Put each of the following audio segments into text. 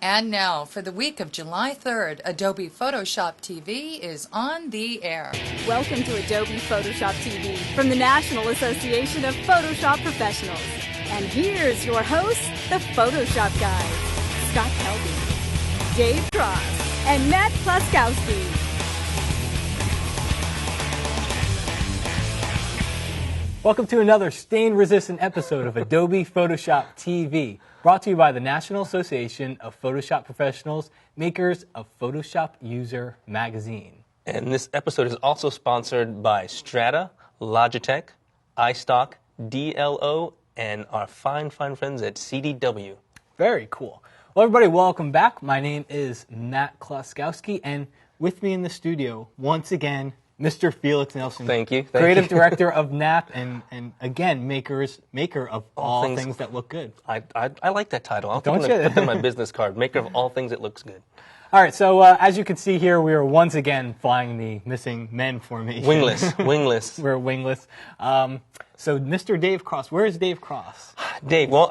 And now, for the week of July 3rd, Adobe Photoshop TV is on the air. Welcome to Adobe Photoshop TV from the National Association of Photoshop Professionals. And here's your hosts, the Photoshop guys, Scott Kelby, Dave Cross, and Matt Klaskowski. Welcome to another stain-resistant episode of Adobe Photoshop TV, brought to you by the National Association of Photoshop Professionals, makers of Photoshop User Magazine. And this episode is also sponsored by Strata, Logitech, iStock, DLO, and our fine friends at CDW. Very cool. Well, everybody, welcome back. My name is Matt Klaskowski, and with me in the studio, once again, Mr. Felix Nelson. Thank you. Creative Director of NAP, and again, maker of all things that look good. I like that title. I'll Don't put that on my business card. Maker of all things that looks good. All right, so as you can see here, we are once again flying the missing men formation. Wingless. We're wingless. So Mr. Dave Cross, where is Dave Cross? Dave, well,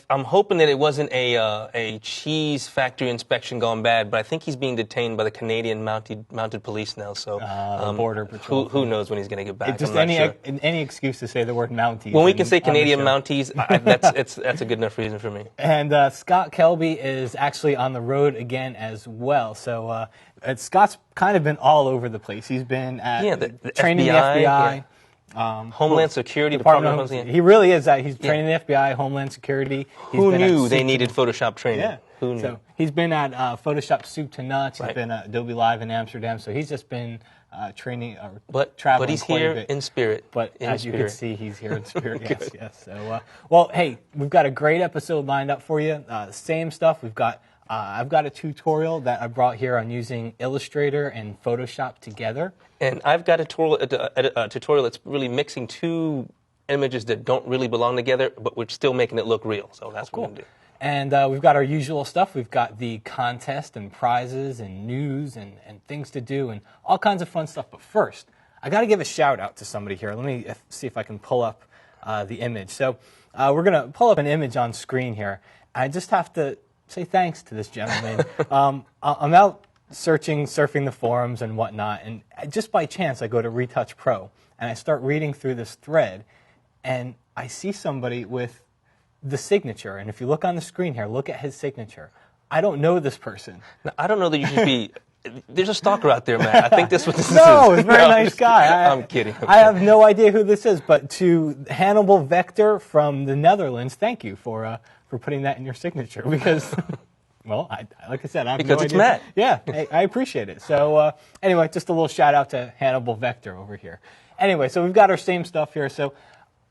I'm hoping that it wasn't a cheese factory inspection gone bad, but I think he's being detained by the Canadian mounted police now. So Border Patrol. Who knows when he's going to get back? Just I'm not sure. any excuse to say the word Mounties. When we can say Canadian Mounties, that's a good enough reason for me. And Scott Kelby is actually on the road again as well. So Scott's kind of been all over the place. He's been at the training FBI, the FBI. Homeland Security, Department of Homeland. He really is. He's training the FBI, Homeland Security. Who knew they needed Photoshop training? Yeah. Who knew? So he's been at Photoshop Soup to Nuts. He's Right. been at Adobe Live in Amsterdam. So he's just been training or But traveling he's quite here a bit. in spirit. But in as spirit. you can see, he's here in spirit. Yes. So, well, hey, we've got a great episode lined up for you. Same stuff. We've got. I've got a tutorial that I brought here on using Illustrator and Photoshop together. And I've got a tutorial that's really mixing two images that don't really belong together, but we're still making it look real. So that's what we're going to do. And we've got our usual stuff. We've got the contest and prizes and news and things to do and all kinds of fun stuff. But first, I got to give a shout out to somebody here. Let me see if I can pull up the image. So we're going to pull up an image on screen here. I just have to say thanks to this gentleman. I'm out surfing the forums and whatnot, and just by chance I go to Retouch Pro, and I start reading through this thread, and I see somebody with the signature, and if you look on the screen here, look at his signature. I don't know this person. Now, I don't know that you should be... There's a stalker out there, man. I think that's what this is. No, he's a very nice guy. I'm kidding. I have no idea who this is, but to Hannibal Vector from the Netherlands, thank you for putting that in your signature, because, well, like I said, I have because no it's idea. Matt. Yeah, I appreciate it. So anyway, just a little shout out to Hannibal Vector over here. Anyway, so we've got our same stuff here. So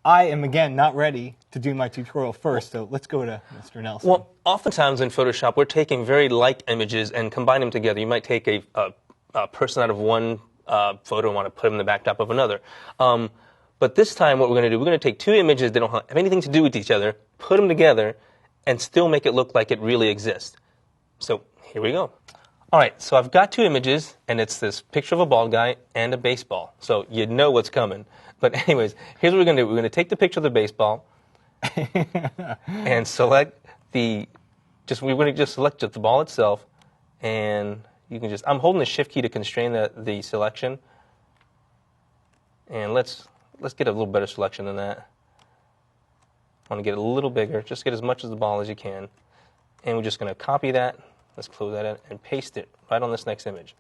I am, again, not ready to do my tutorial first, so let's go to Mr. Nelson. Well, oftentimes in Photoshop, we're taking very like images and combine them together. You might take a person out of one photo and want to put them in the backdrop of another. But this time what we're going to do, we're going to take two images that don't have anything to do with each other, put them together, and still make it look like it really exists. So here we go. All right, so I've got two images, and it's this picture of a bald guy and a baseball. So you know what's coming. But anyways, here's what we're going to do. We're going to take the picture of the baseball and select we're going to just select the ball itself, and you can I'm holding the Shift key to constrain the selection. And let's get a little better selection than that. I want to get it a little bigger. Just get as much of the ball as you can. And we're just going to copy that. Let's close that in and paste it right on this next image.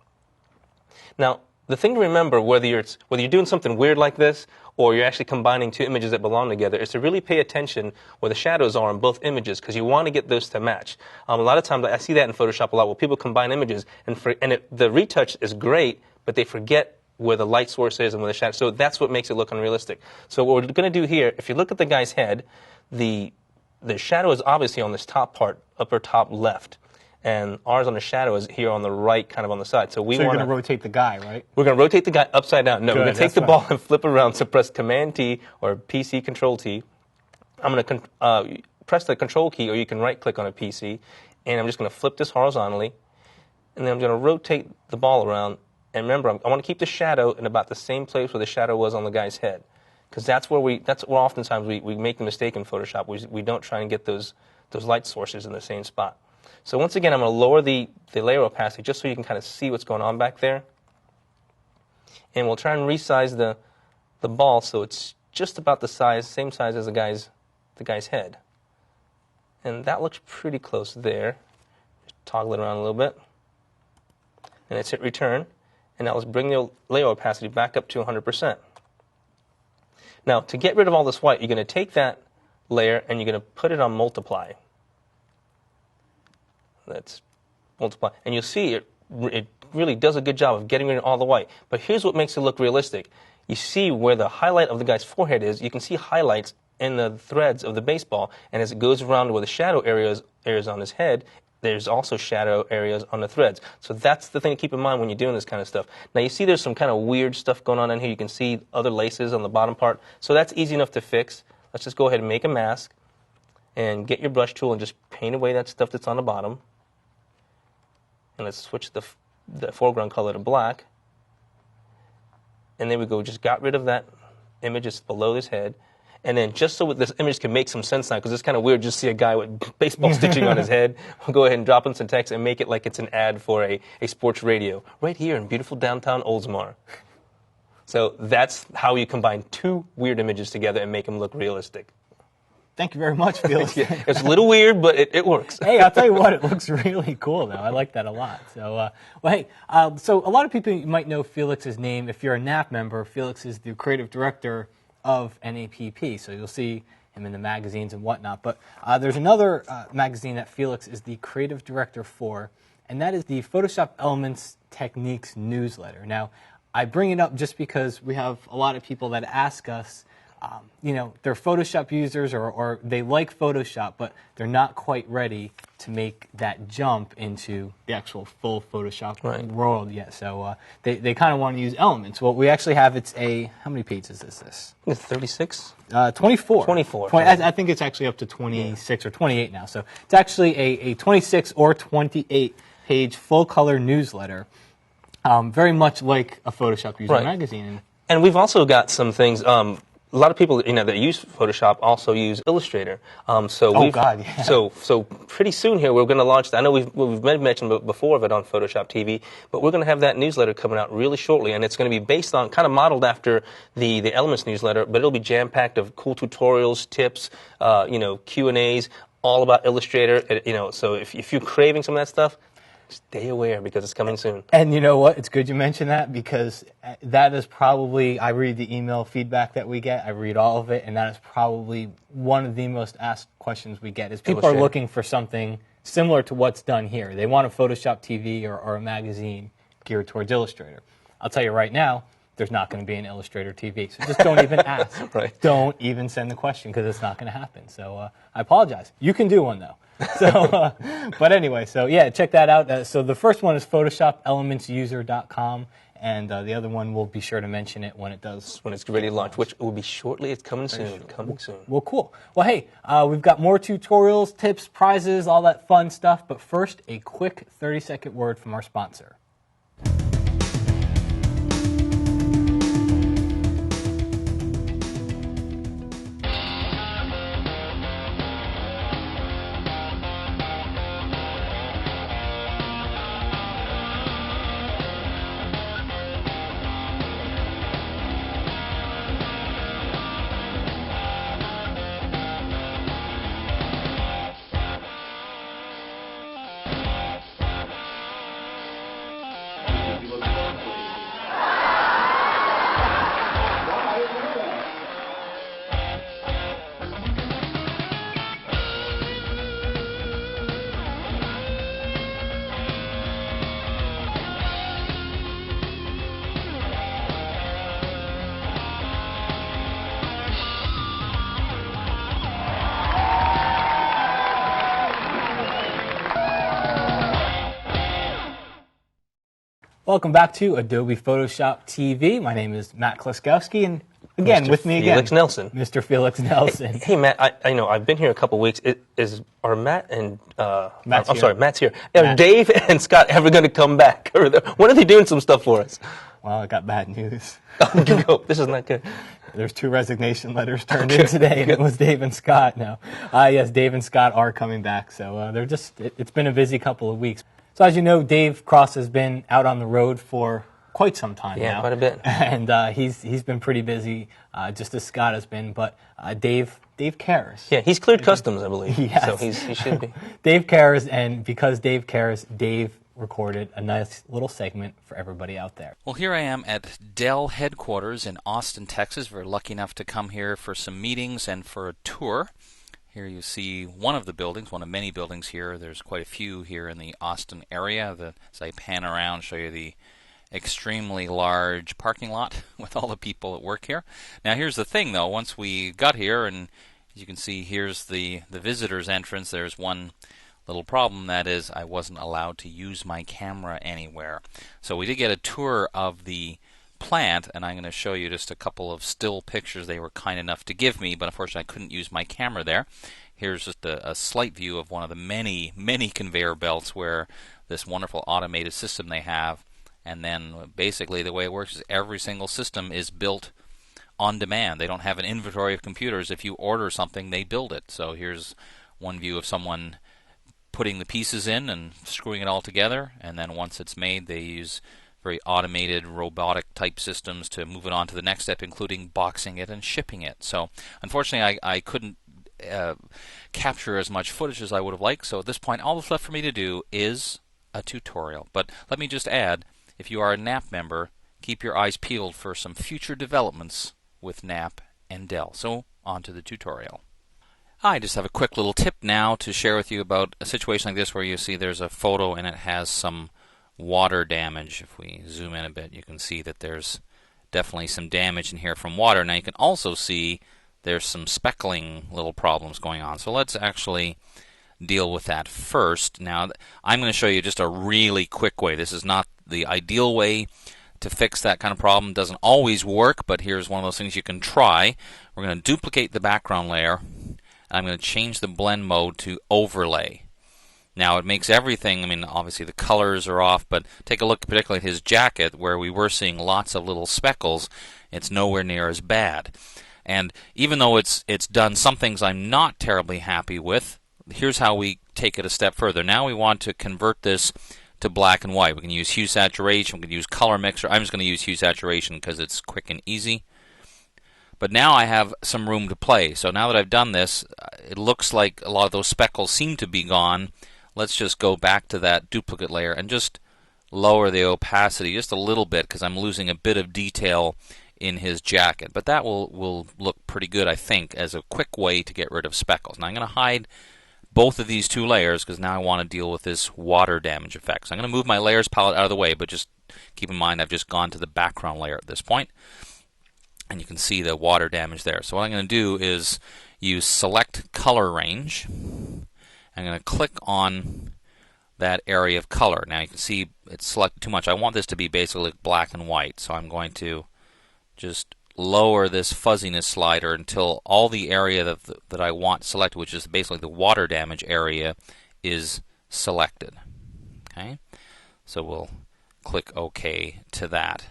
Now, the thing to remember, whether you're doing something weird like this or you're actually combining two images that belong together, is to really pay attention where the shadows are on both images, because you want to get those to match. A lot of times, I see that in Photoshop a lot, where people combine images, the retouch is great, but they forget where the light source is and where the shadow. So that's what makes it look unrealistic. So what we're going to do here, if you look at the guy's head, the shadow is obviously on this top part, upper top left. And ours on the shadow is here on the right, kind of on the side. So you're going to rotate the guy, right? We're going to rotate the guy upside down. No, Good, we're going to take the ball and flip it around. So press Command-T or PC Control-T. I'm going to press the Control key, or you can right-click on a PC. And I'm just going to flip this horizontally. And then I'm going to rotate the ball around. And remember, I want to keep the shadow in about the same place where the shadow was on the guy's head. Because that's where oftentimes we make the mistake in Photoshop. We don't try and get those light sources in the same spot. So once again, I'm going to lower the layer opacity just so you can kind of see what's going on back there. And we'll try and resize the ball so it's just about the size, same size as the guy's head. And that looks pretty close there. Just toggle it around a little bit. And let's hit return. And now let's bring the layer opacity back up to 100%. Now, to get rid of all this white, you're going to take that layer and you're going to put it on multiply. Let's multiply. And you'll see it really does a good job of getting rid of all the white. But here's what makes it look realistic. You see where the highlight of the guy's forehead is, you can see highlights in the threads of the baseball. And as it goes around where the shadow areas on his head, there's also shadow areas on the threads. So that's the thing to keep in mind when you're doing this kind of stuff. Now you see there's some kind of weird stuff going on in here. You can see other laces on the bottom part. So that's easy enough to fix. Let's just go ahead and make a mask and get your brush tool and just paint away that stuff that's on the bottom. And let's switch the foreground color to black. And there we go. Just got rid of that image that's below his head. And then just so this image can make some sense now, because it's kind of weird just to see a guy with baseball stitching on his head, we'll go ahead and drop in some text and make it like it's an ad for a sports radio right here in beautiful downtown Oldsmar. So that's how you combine two weird images together and make them look realistic. Thank you very much, Felix. Yeah, it's a little weird, but it works. Hey, I'll tell you what, it looks really cool, though. I like that a lot. So, so a lot of people might know Felix's name. If you're a NAP member, Felix is the creative director of NAPP, so you'll see him in the magazines and whatnot. But there's another magazine that Felix is the creative director for, and that is the Photoshop Elements Techniques newsletter. Now, I bring it up just because we have a lot of people that ask us, they're Photoshop users or they like Photoshop, but they're not quite ready to make that jump into the actual full Photoshop world yet. So they kind of want to use Elements. Well, we actually have, how many pages is this? It's 36? 24. 24. I think it's actually up to 26 or 28 now. So it's actually a 26 or 28 page full color newsletter, very much like a Photoshop user magazine. And we've also got some things. A lot of people, that use Photoshop also use Illustrator. So pretty soon here we're going to launch that. I know we've mentioned before of it on Photoshop TV, but we're going to have that newsletter coming out really shortly, and it's going to be based on, kind of modeled after the Elements newsletter, but it'll be jam-packed of cool tutorials, tips, Q&As, all about Illustrator. So if you're craving some of that stuff, stay aware because it's coming soon. And you know what? It's good you mention that because that is probably, I read the email feedback that we get, I read all of it, and that is probably one of the most asked questions we get is people are looking for something similar to what's done here. They want a Photoshop TV or a magazine geared towards Illustrator. I'll tell you right now, there's not going to be an Illustrator TV. So just don't even ask. Don't even send the question because it's not going to happen. So I apologize. You can do one, though. So, but anyway, so yeah, check that out. So the first one is PhotoshopElementsUser.com, and the other one we'll be sure to mention it when it's ready to launch, which will be shortly. It's coming soon. Coming soon. Well, cool. Well, hey, we've got more tutorials, tips, prizes, all that fun stuff. But first, a quick 30-second word from our sponsor. Welcome back to Adobe Photoshop TV. My name is Matt Kloskowski, and Again, Mr. with me Felix again, Nelson. Mr. Felix Nelson. Hey, Matt, I know I've been here a couple weeks. Are Matt and Matt's I'm here. sorry, Matt's here. Matt. Are Dave and Scott ever going to come back? When are they doing some stuff for us? Well, I got bad news. This is not good. There's 2 resignation letters turned in today, and it was Dave and Scott now. Yes, Dave and Scott are coming back, so it's been a busy couple of weeks. So as you know, Dave Cross has been out on the road for quite some time now. Yeah, quite a bit. And he's been pretty busy, just as Scott has been, but Dave cares. Yeah, he's cleared customs, I believe. Yes. So he should be. Dave cares, and because Dave cares, Dave recorded a nice little segment for everybody out there. Well, here I am at Dell headquarters in Austin, Texas. We're lucky enough to come here for some meetings and for a tour. Here you see one of the buildings, one of many buildings here. There's quite a few here in the Austin area. As I pan around, show you the extremely large parking lot with all the people that work here. Now here's the thing though, once we got here, and as you can see, here's the visitor's entrance. There's one little problem, that is I wasn't allowed to use my camera anywhere. So we did get a tour of the plant, and I'm going to show you just a couple of still pictures they were kind enough to give me, but unfortunately I couldn't use my camera there. Here's just a slight view of one of the many conveyor belts where this wonderful automated system they have, and then basically the way it works is every single system is built on demand. They don't have an inventory of computers. If you order something, they build it. So here's one view of someone putting the pieces in and screwing it all together, and then once it's made, they use very automated robotic type systems to move it on to the next step, including boxing it and shipping it. So unfortunately I couldn't capture as much footage as I would have liked, so at this point all that's left for me to do is a tutorial. But let me just add, if you are a NAP member, keep your eyes peeled for some future developments with NAP and Dell. So on to the tutorial. I just have a quick little tip now to share with you about a situation like this where you see there's a photo and it has some water damage. If we zoom in a bit, you can see that there's definitely some damage in here from water. Now you can also see there's some speckling little problems going on. So let's actually deal with that first. Now I'm going to show you just a really quick way. This is not the ideal way to fix that kind of problem. It doesn't always work, but here's one of those things you can try. We're going to duplicate the background layer. I'm going to change the blend mode to overlay. Now it makes everything, I mean obviously the colors are off, but take a look particularly at his jacket where we were seeing lots of little speckles. It's nowhere near as bad. And even though it's done some things I'm not terribly happy with, here's how we take it a step further. Now we want to convert this to black and white. We can use hue saturation, we can use color mixer. I'm just going to use hue saturation because it's quick and easy. But now I have some room to play. So now that I've done this, it looks like a lot of those speckles seem to be gone. Let's just go back to that duplicate layer and just lower the opacity just a little bit because I'm losing a bit of detail in his jacket. But that will look pretty good, I think, as a quick way to get rid of speckles. Now I'm going to hide both of these two layers because now I want to deal with this water damage effect. So I'm going to move my layers palette out of the way, but just keep in mind I've just gone to the background layer at this point. And you can see the water damage there. So what I'm going to do is use select color range. I'm going to click on that area of color. Now you can see it's selected too much. I want this to be basically black and white. So I'm going to just lower this fuzziness slider until all the area that I want selected, which is basically the water damage area, is selected. Okay, so we'll click OK to that.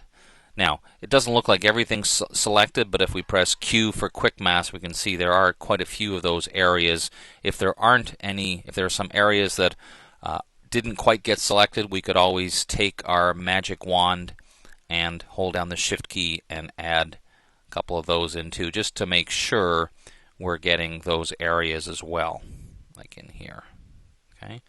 Now, it doesn't look like everything's selected, but if we press Q for quick mask, we can see there are quite a few of those areas. If there aren't any, if there are some areas that didn't quite get selected, we could always take our magic wand and hold down the Shift key and add a couple of those in too, just to make sure we're getting those areas as well, like in here. Okay.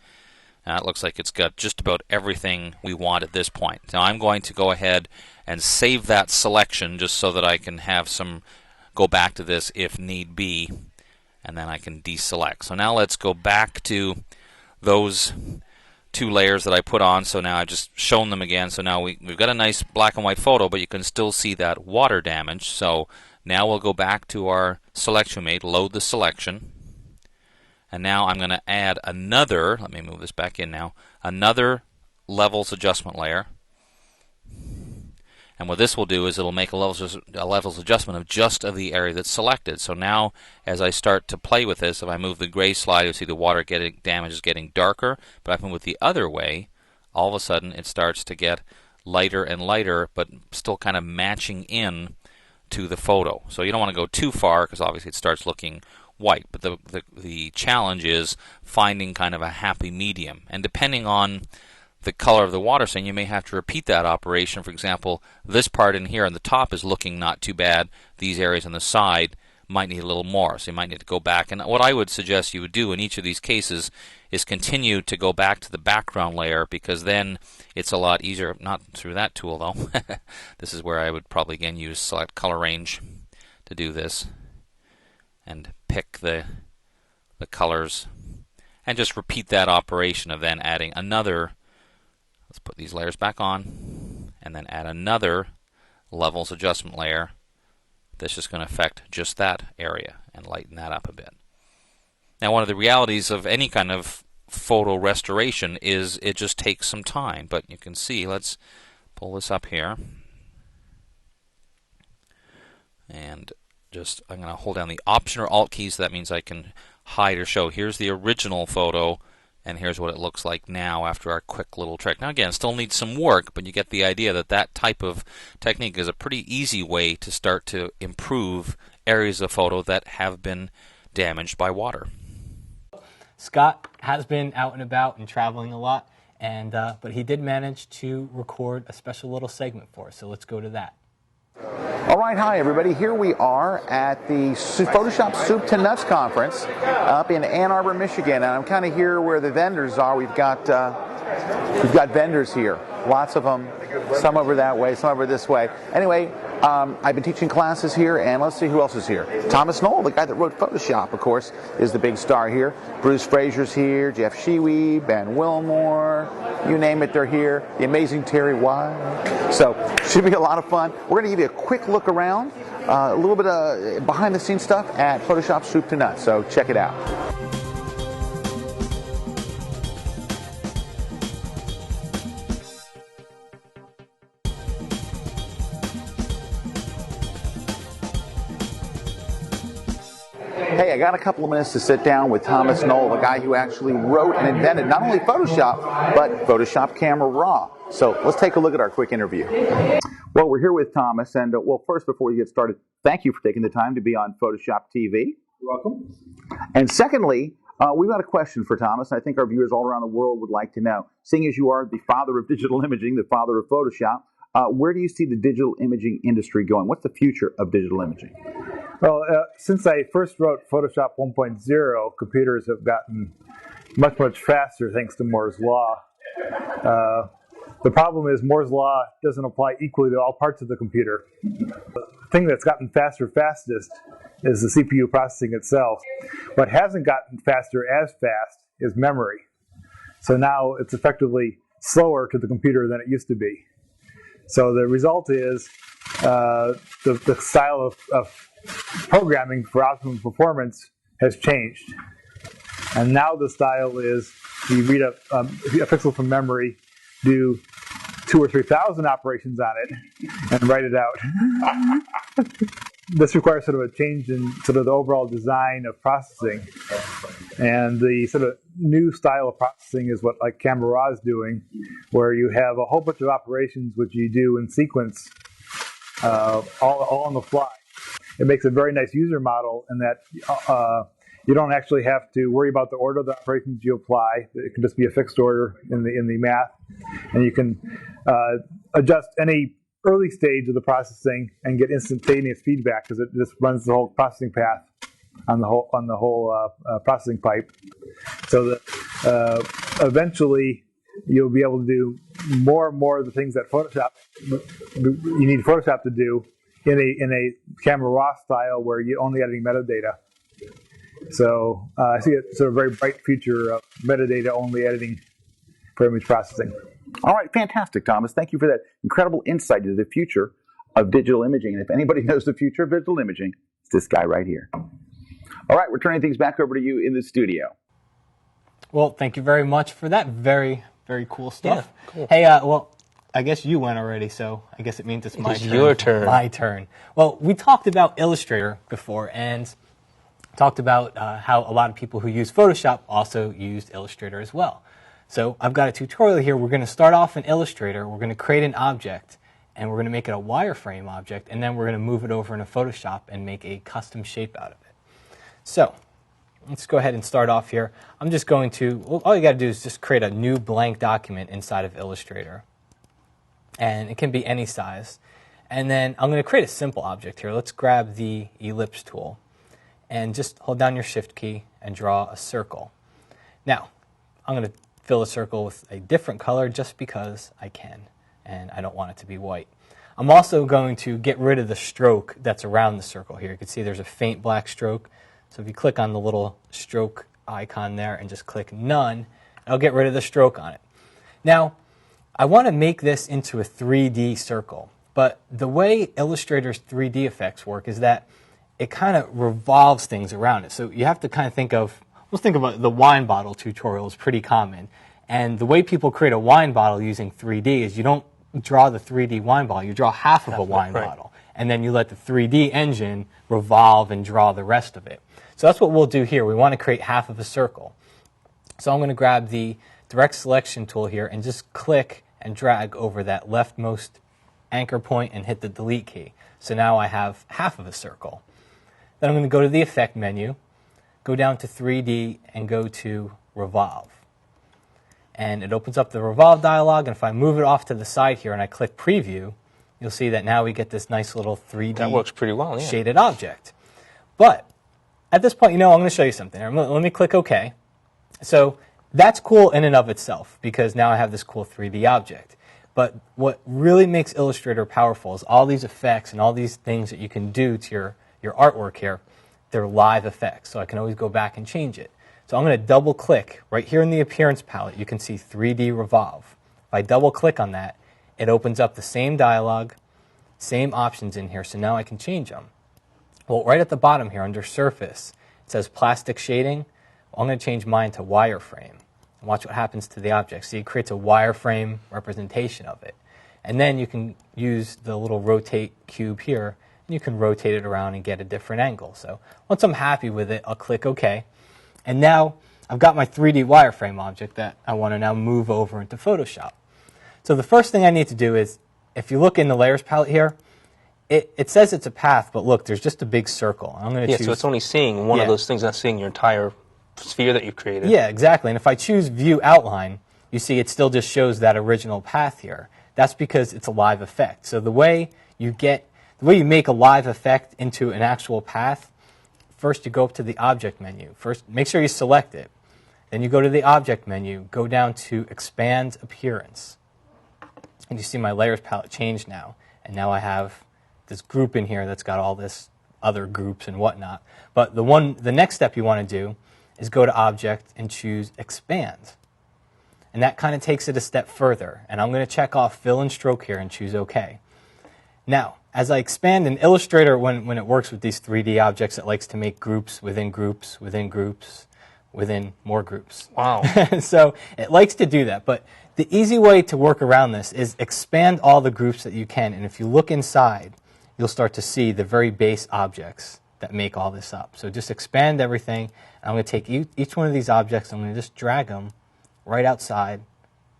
Now it looks like it's got just about everything we want at this point. Now I'm going to go ahead and save that selection just so that I can have some go back to this if need be, and then I can deselect. So now let's go back to those two layers that I put on. So now I've just shown them again. So now we've got a nice black and white photo, but you can still see that water damage. So now we'll go back to our selection we made, load the selection. And now I'm going to add another, let me move this back in now, another levels adjustment layer. And what this will do is it'll make a levels adjustment of just of the area that's selected. So now, as I start to play with this, if I move the gray slide, you'll see the water damage is getting darker. But if I move it the other way, all of a sudden it starts to get lighter and lighter, but still kind of matching in to the photo. So you don't want to go too far because obviously it starts looking white. But the challenge is finding kind of a happy medium. And depending on the color of the water stain, you may have to repeat that operation. For example, this part in here on the top is looking not too bad. These areas on the side might need a little more, so you might need to go back. And what I would suggest you would do in each of these cases is continue to go back to the background layer, because then it's a lot easier. Not through that tool though. This is where I would probably again use select color range to do this and pick the colors and just repeat that operation of then adding another. Let's put these layers back on and then add another levels adjustment layer. That's just going to affect just that area and lighten that up a bit. Now, one of the realities of any kind of photo restoration is it just takes some time. But you can see, let's pull this up here. And I'm going to hold down the Option or Alt keys. So that means I can hide or show. Here's the original photo, and here's what it looks like now after our quick little trick. Now again, still needs some work, but you get the idea that that type of technique is a pretty easy way to start to improve areas of photo that have been damaged by water. Scott has been out and about and traveling a lot, but he did manage to record a special little segment for us, so let's go to that. All right, hi everybody. Here we are at the Photoshop Soup to Nuts conference up in Ann Arbor, Michigan, and I'm kind of here where the vendors are. We've got vendors here, lots of them. Some over that way, some over this way. Anyway, I've been teaching classes here, and let's see who else is here. Thomas Knoll, the guy that wrote Photoshop, of course, is the big star here. Bruce Frazier's here, Jeff Sheewee, Ben Wilmore, you name it, they're here. The amazing Terry Wilde. So, should be a lot of fun. We're going to give you a quick look around, a little bit of behind-the-scenes stuff at Photoshop Soup to Nuts, so check it out. Hey, I got a couple of minutes to sit down with Thomas Knoll, the guy who actually wrote and invented not only Photoshop, but Photoshop Camera Raw. So let's take a look at our quick interview. Well, we're here with Thomas, and well, first, before we get started, thank you for taking the time to be on Photoshop TV. You're welcome. And secondly, we've got a question for Thomas, and I think our viewers all around the world would like to know. Seeing as you are the father of digital imaging, the father of Photoshop, where do you see the digital imaging industry going? What's the future of digital imaging? Well, since I first wrote Photoshop 1.0, computers have gotten much, much faster thanks to Moore's Law. The problem is Moore's Law doesn't apply equally to all parts of the computer. The thing that's gotten faster fastest is the CPU processing itself. What hasn't gotten faster as fast is memory. So now it's effectively slower to the computer than it used to be. So the result is the style of programming for optimum performance has changed. And now the style is you read a pixel from memory, do 2,000 or 3,000 operations on it, and write it out. This requires sort of a change in sort of the overall design of processing. And the sort of new style of processing is what like Camera Raw is doing, where you have a whole bunch of operations which you do in sequence, all on the fly. It makes a very nice user model in that you don't actually have to worry about the order of the operations you apply. It can just be a fixed order in the math, and you can adjust any early stage of the processing and get instantaneous feedback because it just runs the whole processing path on the whole processing pipe. So that eventually you'll be able to do more and more of the things that you need Photoshop to do in a Camera Raw style where you're only editing metadata. So I see a sort of very bright future of metadata only editing for image processing. All right, fantastic, Thomas. Thank you for that incredible insight into the future of digital imaging. And if anybody knows the future of digital imaging, it's this guy right here. All right, we're turning things back over to you in the studio. Well, thank you very much for that. Very, very cool stuff. Yeah, cool. Hey, I guess you went already, so I guess it means it's my turn. Your turn. My turn. Well, we talked about Illustrator before and talked about how a lot of people who use Photoshop also used Illustrator as well. So I've got a tutorial here. We're going to start off in Illustrator. We're going to create an object, and we're going to make it a wireframe object, and then we're going to move it over into Photoshop and make a custom shape out of it. So let's go ahead and start off here. I'm just going to, well, all you got to do is just create a new blank document inside of Illustrator. And it can be any size. And then I'm going to create a simple object here. Let's grab the ellipse tool and just hold down your shift key and draw a circle. Now, I'm going to fill a circle with a different color just because I can, and I don't want it to be white. I'm also going to get rid of the stroke that's around the circle here. You can see there's a faint black stroke. So if you click on the little stroke icon there and just click none, I'll get rid of the stroke on it. Now, I want to make this into a 3D circle, but the way Illustrator's 3D effects work is that it kind of revolves things around it. So you have to kind of think of, let's think about the wine bottle tutorial is pretty common. And the way people create a wine bottle using 3D is you don't draw the 3D wine bottle, you draw half of a wine bottle. And then you let the 3D engine revolve and draw the rest of it. So that's what we'll do here. We want to create half of a circle. So I'm going to grab the direct selection tool here and just click and drag over that leftmost anchor point and hit the delete key. So now I have half of a circle. Then I'm going to go to the effect menu, go down to 3D and go to revolve. And it opens up the revolve dialog, and if I move it off to the side here and I click preview, you'll see that now we get this nice little 3D that works pretty well, yeah. Shaded object. But at this point, I'm going to show you something. Let me click OK. So that's cool in and of itself because now I have this cool 3D object. But what really makes Illustrator powerful is all these effects and all these things that you can do to your artwork here. They're live effects, so I can always go back and change it. So I'm going to double click. Right here in the Appearance palette, you can see 3D Revolve. If I double click on that, it opens up the same dialog, same options in here, so now I can change them. Well, right at the bottom here under Surface, it says Plastic Shading. Well, I'm going to change mine to Wireframe. And watch what happens to the object. See, it creates a wireframe representation of it. And then you can use the little rotate cube here, and you can rotate it around and get a different angle. So once I'm happy with it, I'll click OK. And now I've got my 3D wireframe object that I want to now move over into Photoshop. So the first thing I need to do is, if you look in the Layers palette here, it says it's a path, but look, there's just a big circle. I'm going to choose. So it's only seeing one of those things, not seeing your entire sphere that you've created. Yeah, exactly. And if I choose View Outline, you see it still just shows that original path here. That's because it's a live effect. So the way you make a live effect into an actual path, first you go up to the Object menu. First, make sure you select it. Then you go to the Object menu, go down to Expand Appearance. And you see my Layers palette change now. And now I have this group in here that's got all this other groups and whatnot. But the next step you want to do is go to Object and choose Expand. And that kind of takes it a step further. And I'm going to check off Fill and Stroke here and choose OK. Now, as I expand in Illustrator, when it works with these 3D objects, it likes to make groups within groups, within groups, within more groups. Wow. So it likes to do that. But the easy way to work around this is expand all the groups that you can. And if you look inside, you'll start to see the very base objects that make all this up. So just expand everything. I'm going to take each one of these objects, I'm going to just drag them right outside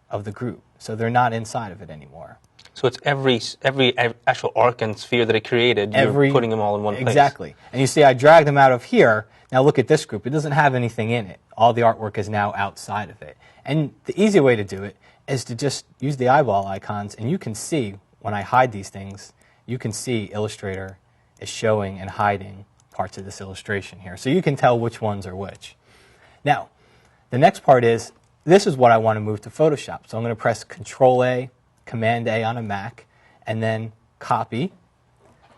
of the group. So they're not inside of it anymore. So it's every actual arc and sphere that it created, you're putting them all in one place. Exactly. And you see I dragged them out of here. Now look at this group. It doesn't have anything in it. All the artwork is now outside of it. And the easy way to do it is to just use the eyeball icons, and you can see when I hide these things, you can see Illustrator is showing and hiding parts of this illustration here. So you can tell which ones are which. Now, the next part is, this is what I want to move to Photoshop. So I'm going to press Control-A, Command-A on a Mac, and then copy.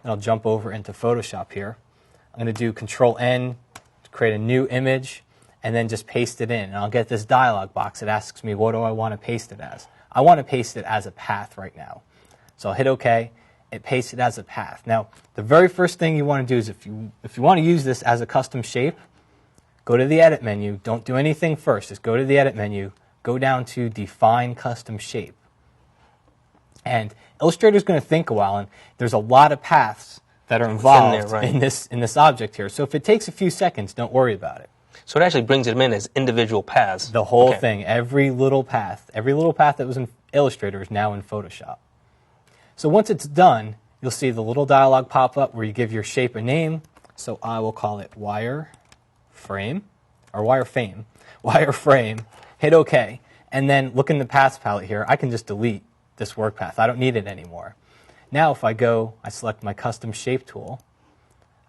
And I'll jump over into Photoshop here. I'm going to do Control-N to create a new image, and then just paste it in. And I'll get this dialog box that asks me, what do I want to paste it as? I want to paste it as a path right now. So I'll hit OK. It pastes it as a path. Now, the very first thing you want to do is if you want to use this as a custom shape, go to the Edit menu. Don't do anything first. Just go to the Edit menu. Go down to Define Custom Shape. And Illustrator's going to think a while, and there's a lot of paths that are involved in this object here. So if it takes a few seconds, don't worry about it. So it actually brings them in as individual paths. The whole thing, every little path that was in Illustrator is now in Photoshop. So once it's done, you'll see the little dialog pop up where you give your shape a name. So I will call it wireframe, or wireframe, hit OK. And then look in the paths palette here. I can just delete this work path. I don't need it anymore. Now if I select my custom shape tool,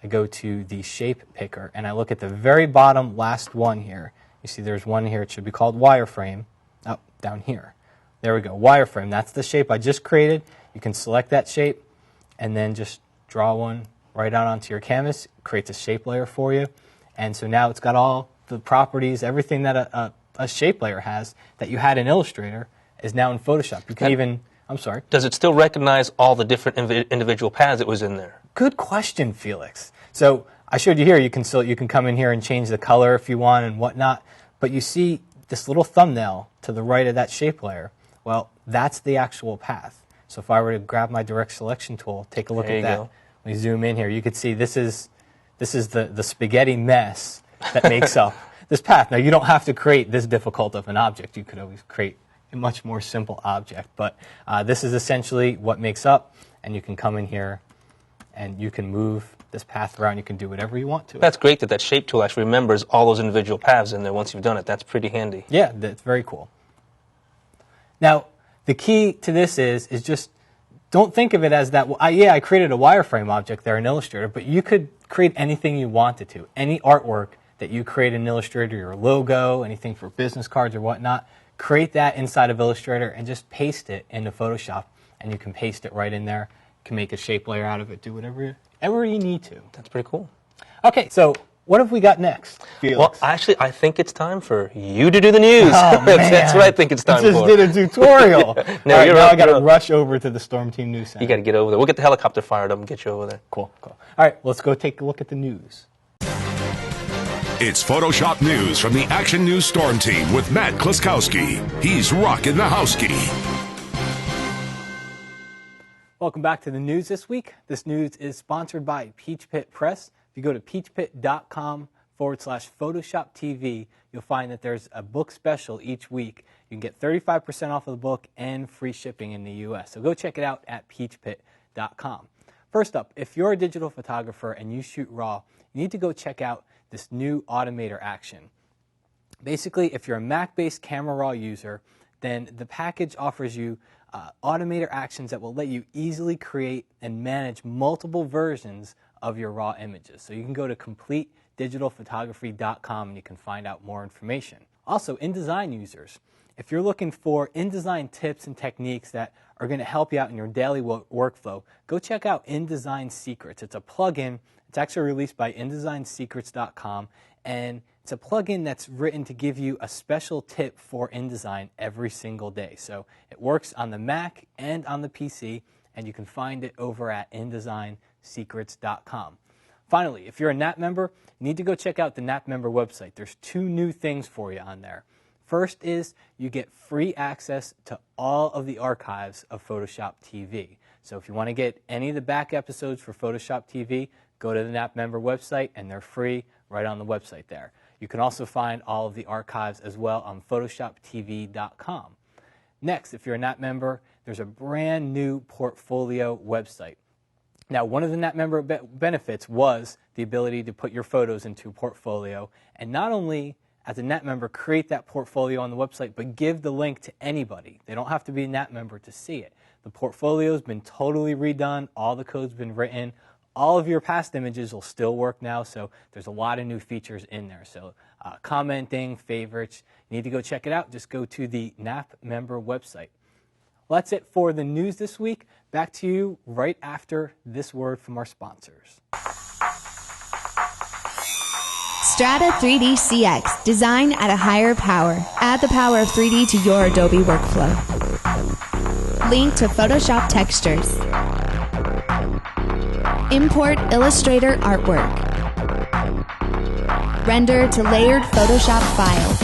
I go to the shape picker, and I look at the very bottom last one here. You see there's one here. It should be called wireframe. Oh, down here. There we go, wireframe. That's the shape I just created. You can select that shape and then just draw one right out onto your canvas. It creates a shape layer for you. And so now it's got all the properties, everything that a shape layer has that you had in Illustrator is now in Photoshop. You can even, I'm sorry. Does it still recognize all the different individual paths that was in there? Good question, Felix. So I showed you here, you can come in here and change the color if you want and whatnot, but you see this little thumbnail to the right of that shape layer. Well, that's the actual path. So if I were to grab my direct selection tool, take a look at that. When you zoom in here, you can see this is the spaghetti mess that makes up this path. Now, you don't have to create this difficult of an object. You could always create a much more simple object, but this is essentially what makes up, and you can come in here and you can move this path around. You can do whatever you want to. That's great that shape tool actually remembers all those individual paths in there once you've done it. That's pretty handy. Yeah, that's very cool. Now, the key to this is just don't think of it as that, I created a wireframe object there in Illustrator, but you could create anything you wanted to. Any artwork that you create in Illustrator, your logo, anything for business cards or whatnot, create that inside of Illustrator and just paste it into Photoshop, and you can paste it right in there. You can make a shape layer out of it, do whatever you need to. That's pretty cool. Okay, so what have we got next, Felix? Well, actually, I think it's time for you to do the news. Oh, man. That's what I think it's time for. I just did a tutorial. No, right, you're now up, I got to rush over to the Storm Team News Center. You got to get over there. We'll get the helicopter fired up and get you over there. Cool. All right, let's go take a look at the news. It's Photoshop News from the Action News Storm Team with Matt Kluskowski. He's rocking the house-key. Welcome back to the news this week. This news is sponsored by Peach Pit Press. If you go to peachpit.com/PhotoshopTV, you'll find that there's a book special each week. You can get 35% off of the book and free shipping in the U.S. So go check it out at peachpit.com. First up, if you're a digital photographer and you shoot RAW, you need to go check out this new Automator action. Basically, if you're a Mac-based Camera Raw user, then the package offers you Automator actions that will let you easily create and manage multiple versions of your RAW images. So you can go to CompleteDigitalPhotography.com and you can find out more information. Also, InDesign users, if you're looking for InDesign tips and techniques that are going to help you out in your daily workflow, go check out InDesign Secrets. It's a plugin. It's actually released by InDesignSecrets.com, and it's a plugin that's written to give you a special tip for InDesign every single day. So it works on the Mac and on the PC, and you can find it over at InDesignSecrets.com. Finally, if you're a NAP member, you need to go check out the NAP member website. There's 2 new things for you on there. First is you get free access to all of the archives of Photoshop TV. So if you want to get any of the back episodes for Photoshop TV, go to the NAP member website, and they're free right on the website there. You can also find all of the archives as well on PhotoshopTV.com. Next, if you're a NAP member, there's a brand new portfolio website. Now, one of the NAP member benefits was the ability to put your photos into a portfolio, and not only as a NAP member create that portfolio on the website, but give the link to anybody. They don't have to be a NAP member to see it. The portfolio's been totally redone, all the code's been written. All of your past images will still work now, so there's a lot of new features in there. So commenting, favorites, you need to go check it out. Just go to the NAP member website. Well, that's it for the news this week. Back to you right after this word from our sponsors. Strata 3D CX. Design at a higher power. Add the power of 3D to your Adobe workflow. Link to Photoshop textures. Import Illustrator artwork. Render to layered Photoshop files.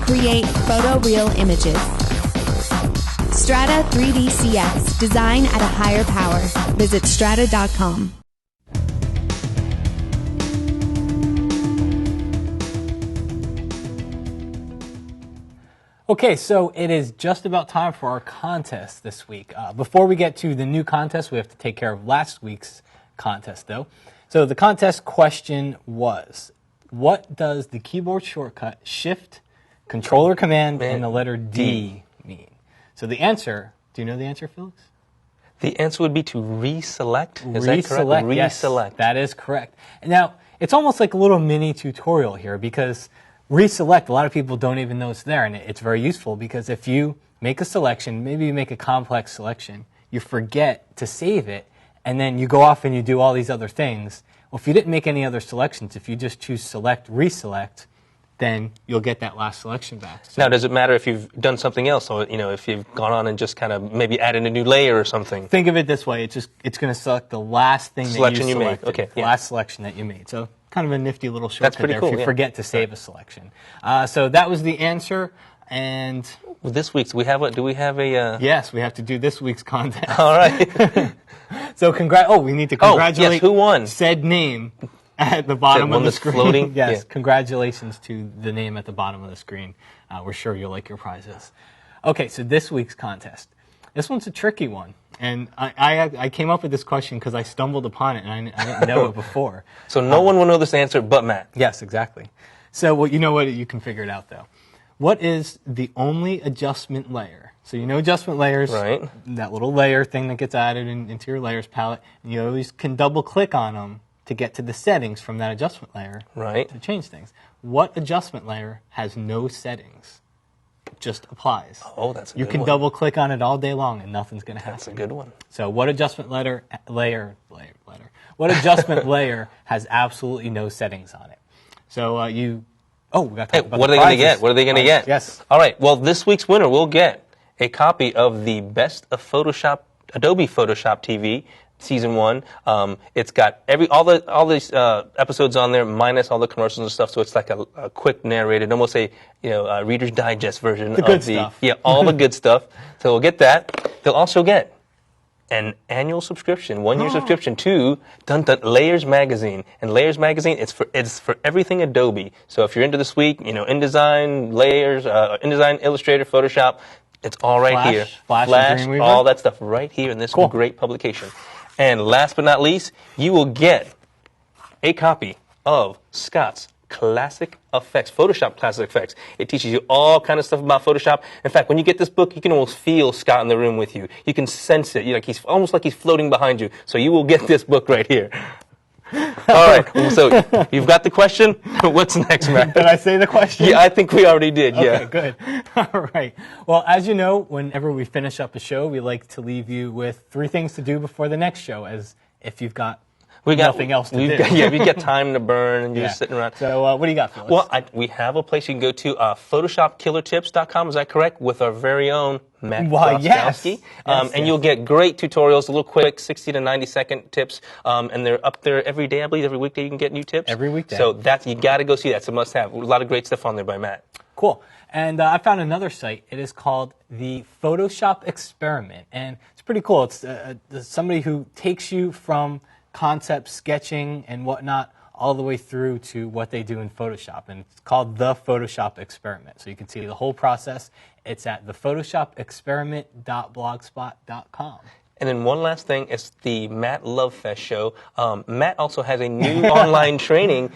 Create photoreal images. Strata 3D CX. Design at a higher power. Visit strata.com. Okay, so it is just about time for our contest this week. Before we get to the new contest, we have to take care of last week's contest, though. So the contest question was, what does the keyboard shortcut Shift, Controller Command, and the letter D mean? So the answer, do you know the answer, Felix? The answer would be to reselect. Is that correct? Reselect, yes, that is correct. Now, it's almost like a little mini tutorial here because reselect, a lot of people don't even know it's there, and it's very useful because if you make a selection, maybe you make a complex selection, you forget to save it, and then you go off and you do all these other things. Well, if you didn't make any other selections, if you just choose select, reselect, then you'll get that last selection back. So now, does it matter if you've done something else, or if you've gone on and just kind of maybe added a new layer or something? Think of it this way: it's going to select the last thing that you made. Okay, the last selection that you made. So kind of a nifty little shortcut That's pretty there cool, if you forget to save a selection. So that was the answer. And well, this week's do we have a? Yes, we have to do this week's contest. All right. So we need to congratulate yes, who won? Said name at the bottom of the screen. Floating? Yes, congratulations to the name at the bottom of the screen. We're sure you'll like your prizes. Okay, so this week's contest. This one's a tricky one. And I came up with this question because I stumbled upon it and I didn't know it before. So no one will know this answer but Matt. Yes, exactly. So well, you know what? You can figure it out, though. What is the only adjustment layer? So you know adjustment layers, right? That little layer thing that gets added into your layers palette. And you always can double-click on them to get to the settings from that adjustment layer, right? To change things. What adjustment layer has no settings? Just applies. Oh, that's a good one. You can double click on it all day long and nothing's going to happen. That's a good one. So what adjustment what adjustment layer has absolutely no settings on it? So we got to talk about what are they going to get? What are they going to get? Yes. All right. Well, this week's winner will get a copy of the Best of Adobe Photoshop TV Season 1. It's got all these episodes on there, minus all the commercials and stuff. So it's like a quick narrated, almost a Reader's Digest version the good stuff. Yeah, all the good stuff. So we'll get that. They'll also get an annual subscription, 1-year subscription to Layers Magazine. And Layers Magazine, it's for everything Adobe. So if you're into this week, InDesign, Layers, InDesign, Illustrator, Photoshop, it's all right here. Flash, all that stuff right here in this great publication. And last but not least, you will get a copy of Scott's Classic Effects, Photoshop Classic Effects. It teaches you all kind of stuff about Photoshop. In fact, when you get this book, you can almost feel Scott in the room with you. You can sense it. He's almost like he's floating behind you. So you will get this book right here. All right. So you've got the question. What's next, Matt? Did I say the question? Yeah, I think we already did. Yeah. Okay, good. All right. Well, as you know, whenever we finish up a show, we like to leave you with 3 things to do before the next show, as if you've got nothing else to do. We got time to burn and you're just sitting around. So what do you got, Felix? Well, we have a place you can go to, PhotoshopKillerTips.com. Is that correct? With our very own Matt Kloskowski. And you'll get great tutorials, a little quick 60 to 90-second tips. And they're up there every day, I believe. Every weekday you can get new tips. Every weekday. So you got to go see that. It's a must-have. A lot of great stuff on there by Matt. Cool. And I found another site. It is called the Photoshop Experiment. And it's pretty cool. It's somebody who takes you from concept sketching and whatnot all the way through to what they do in Photoshop. And it's called the Photoshop Experiment. So you can see the whole process. It's at thePhotoshopExperiment.blogspot.com. And then one last thing, it's the Matt Love Fest show. Matt also has a new online training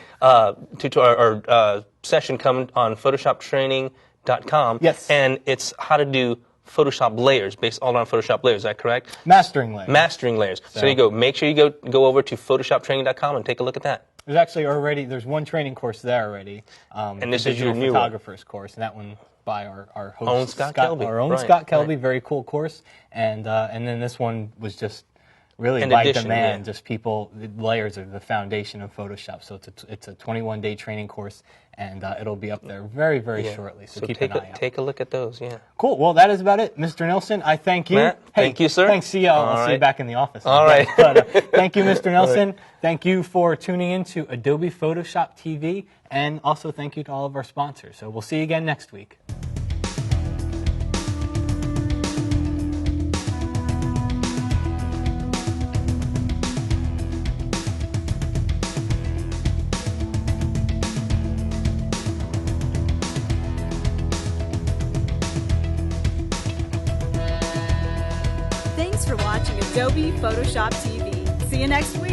session coming on PhotoshopTraining.com. Yes. And it's how to do Photoshop layers, based all on Photoshop layers. Is that correct? Mastering layers. Mastering layers. So you go. Make sure you go over to PhotoshopTraining.com and take a look at that. There's actually there's one training course there already. And this is your new photographer's course, and that one by our host Scott Kelby. Our own Scott Kelby, very cool course. And then this one was just really by demand. Just people, layers are the foundation of Photoshop. So it's a 21-day training course, and it'll be up there very, very shortly. So keep an eye out. Take a look at those. Yeah. Cool. Well, that is about it, Mr. Nelson. I thank you. Matt, thank you, sir. Thanks. See you. I'll see you back in the office. All right. But, thank you, Mr. Nelson. Thank you for tuning in to Adobe Photoshop TV, and also thank you to all of our sponsors. So we'll see you again next week. Adobe Photoshop TV. See you next week.